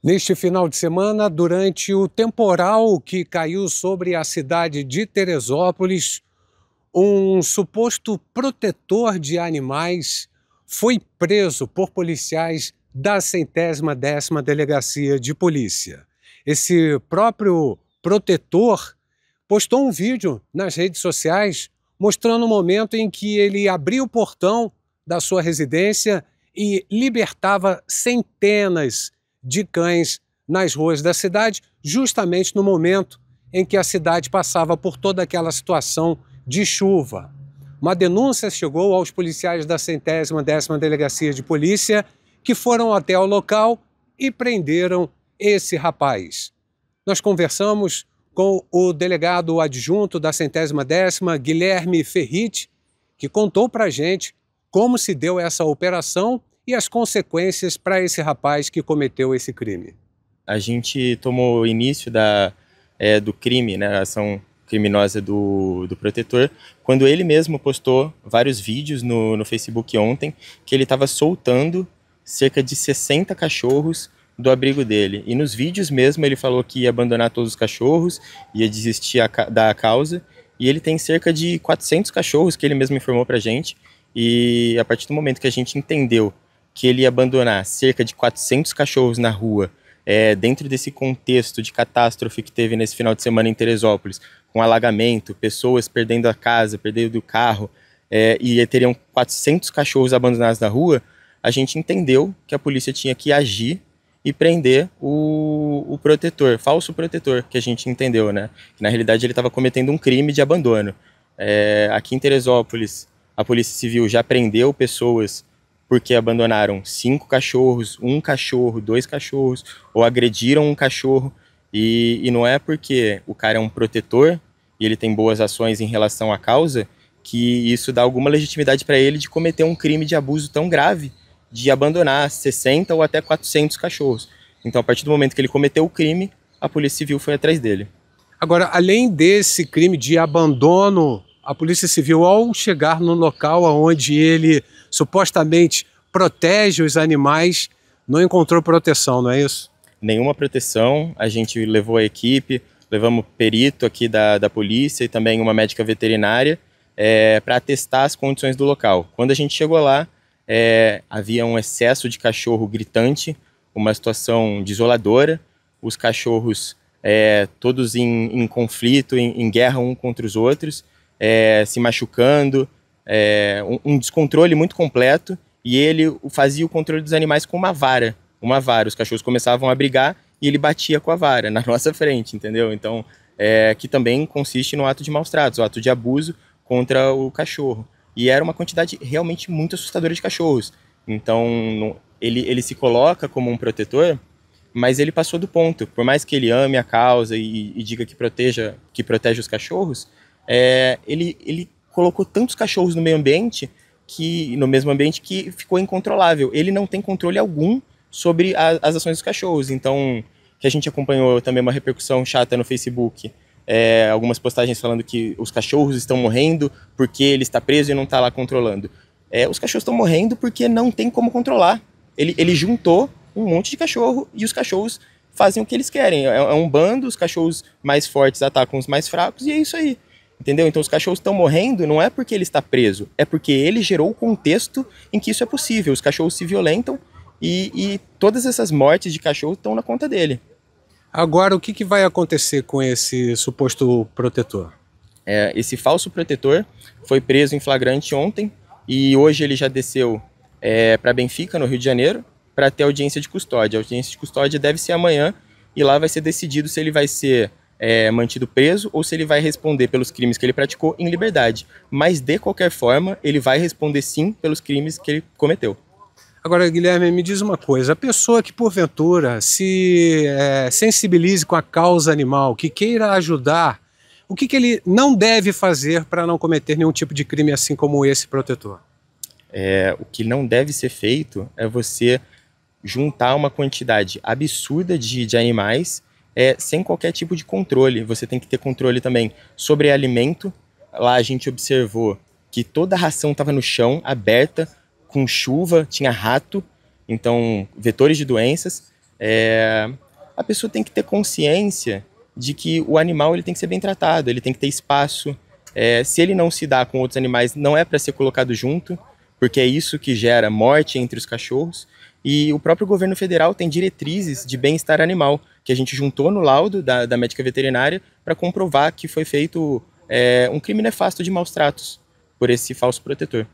Neste final de semana, durante o temporal que caiu sobre a cidade de Teresópolis, um suposto protetor de animais foi preso por policiais da 110ª Delegacia de Polícia. Esse próprio protetor postou um vídeo nas redes sociais mostrando o momento em que ele abriu o portão da sua residência e libertava centenas de cães nas ruas da cidade, justamente no momento em que a cidade passava por toda aquela situação de chuva. Uma denúncia chegou aos policiais da 110ª Delegacia de Polícia, que foram até o local e prenderam esse rapaz. Nós conversamos com o delegado adjunto da 110ª, Guilherme Ferrit, que contou para a gente como se deu essa operação e as consequências para esse rapaz que cometeu esse crime. A gente tomou início do crime, né, a ação criminosa do protetor, quando ele mesmo postou vários vídeos no Facebook ontem, que ele estava soltando cerca de 60 cachorros do abrigo dele. E nos vídeos mesmo ele falou que ia abandonar todos os cachorros, ia desistir da causa, e ele tem cerca de 400 cachorros que ele mesmo informou pra gente, e a partir do momento que a gente entendeu que ele ia abandonar cerca de 400 cachorros na rua, dentro desse contexto de catástrofe que teve nesse final de semana em Teresópolis, com alagamento, pessoas perdendo a casa, perdendo o carro, e teriam 400 cachorros abandonados na rua, a gente entendeu que a polícia tinha que agir e prender o protetor, falso protetor, que a gente entendeu, né? Que na realidade ele estava cometendo um crime de abandono. Aqui em Teresópolis, a Polícia Civil já prendeu pessoas porque abandonaram 5 cachorros, 1 cachorro, 2 cachorros, ou agrediram um cachorro, e não é porque o cara é um protetor e ele tem boas ações em relação à causa que isso dá alguma legitimidade para ele de cometer um crime de abuso tão grave, de abandonar 60 ou até 400 cachorros. Então, a partir do momento que ele cometeu o crime, a Polícia Civil foi atrás dele. Agora, além desse crime de abandono, a Polícia Civil, ao chegar no local onde ele supostamente protege os animais, não encontrou proteção, não é isso? Nenhuma proteção, a gente levou a equipe, levamos perito aqui da polícia e também uma médica veterinária para atestar as condições do local. Quando a gente chegou lá, havia um excesso de cachorro gritante, uma situação desoladora, os cachorros todos em conflito, em guerra um contra os outros, se machucando, um descontrole muito completo, e ele fazia o controle dos animais com uma vara, os cachorros começavam a brigar e ele batia com a vara na nossa frente, entendeu? Então, que também consiste no ato de maus tratos, o ato de abuso contra o cachorro. E era uma quantidade realmente muito assustadora de cachorros. Então, ele se coloca como um protetor, mas ele passou do ponto. Por mais que ele ame a causa e diga que protege os cachorros, ele colocou tantos cachorros no mesmo ambiente que ficou incontrolável. Ele não tem controle algum sobre as ações dos cachorros. Então, que a gente acompanhou também uma repercussão chata no Facebook, algumas postagens falando que os cachorros estão morrendo porque ele está preso e não está lá controlando. Os cachorros estão morrendo porque não tem como controlar. Ele juntou um monte de cachorro e os cachorros fazem o que eles querem. É um bando, os cachorros mais fortes atacam os mais fracos e é isso aí. Entendeu? Então os cachorros estão morrendo não é porque ele está preso, é porque ele gerou o contexto em que isso é possível. Os cachorros se violentam e todas essas mortes de cachorro estão na conta dele. Agora, o que vai acontecer com esse suposto protetor? Esse falso protetor foi preso em flagrante ontem e hoje ele já desceu para Benfica, no Rio de Janeiro, para ter audiência de custódia. A audiência de custódia deve ser amanhã e lá vai ser decidido se ele vai ser mantido preso ou se ele vai responder pelos crimes que ele praticou em liberdade. Mas, de qualquer forma, ele vai responder sim pelos crimes que ele cometeu. Agora, Guilherme, me diz uma coisa, a pessoa que porventura se sensibilize com a causa animal, que queira ajudar, o que ele não deve fazer para não cometer nenhum tipo de crime assim como esse protetor? O que não deve ser feito é você juntar uma quantidade absurda de animais sem qualquer tipo de controle. Você tem que ter controle também sobre alimento. Lá a gente observou que toda a ração estava no chão, aberta, com chuva, tinha rato, então vetores de doenças. A pessoa tem que ter consciência de que o animal ele tem que ser bem tratado, ele tem que ter espaço. Se ele não se dá com outros animais, não é para ser colocado junto, porque é isso que gera morte entre os cachorros. E o próprio governo federal tem diretrizes de bem-estar animal, que a gente juntou no laudo da médica veterinária para comprovar que foi feito um crime nefasto de maus tratos por esse falso protetor.